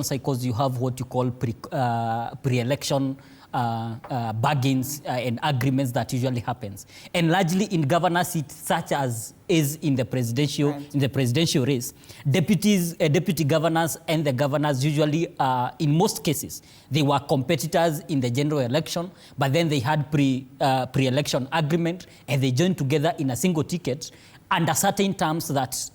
cycles, you have what you call pre-election bargains and agreements that usually happens, and largely in governor seats, such as is in the presidential race, deputy governors and the governors usually, in most cases, they were competitors in the general election, but then they had pre-election agreement and they joined together in a single ticket under certain terms that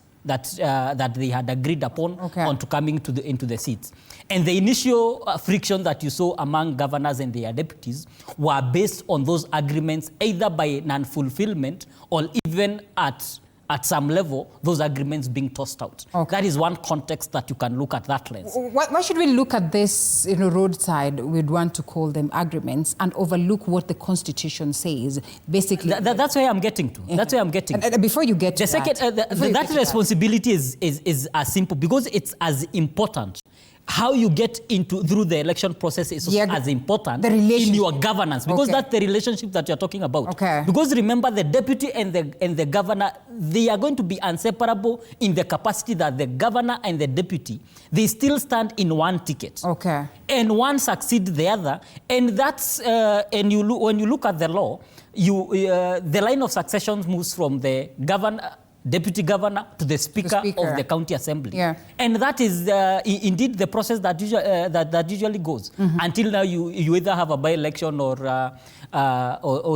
they had agreed upon onto coming into the seats. And the initial friction that you saw among governors and their deputies were based on those agreements, either by non-fulfillment or even at some level, those agreements being tossed out. That is one context that you can look at that lens. Why should we look at this, roadside, we'd want to call them agreements, and overlook what the Constitution says? Basically, that's where I'm getting to. That's where I'm getting to. Before you get to that responsibility is as simple, because it's as important. How you get through the election process is as important in your governance, because that's the relationship that you're talking about. Because remember, the deputy and the governor, they are going to be inseparable in the capacity that the governor and the deputy, they still stand in one ticket. And one succeeds the other. And that's, and when you look at the law, the line of succession moves from the deputy governor to the speaker of the county assembly. And that is indeed the process that usually goes. Until now, you either have a by-election or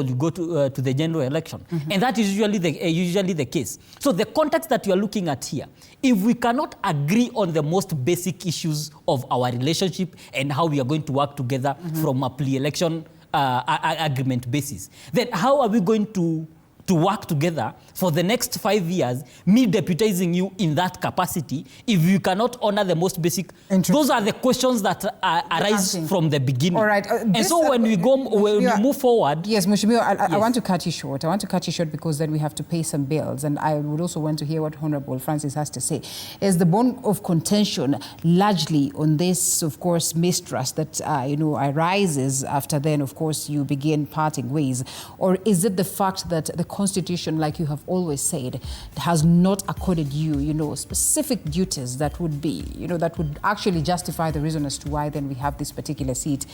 you go to the general election. And that is usually the case. So the context that you are looking at here, if we cannot agree on the most basic issues of our relationship and how we are going to work together from a pre-election agreement basis, then how are we going to work together for the next 5 years, me deputizing you in that capacity, if you cannot honor the most basic? Those are the questions that arise from the beginning. And so when we move forward... Yes, Mheshimiwa, I want to cut you short. I want to cut you short because then we have to pay some bills. And I would also want to hear what Honorable Francis has to say. Is the bone of contention largely on this, of course, mistrust that, arises after then, of course, you begin parting ways? Or is it the fact that the Constitution, like you have always said, has not accorded you, specific duties that would be, that would actually justify the reason as to why then we have this particular seat,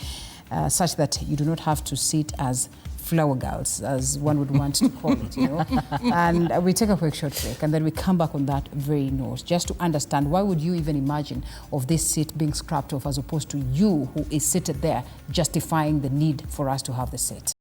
such that you do not have to sit as flower girls, as one would want to call it, And we take a quick short break, and then we come back on that very note, just to understand why would you even imagine of this seat being scrapped off, as opposed to you who is seated there justifying the need for us to have the seat.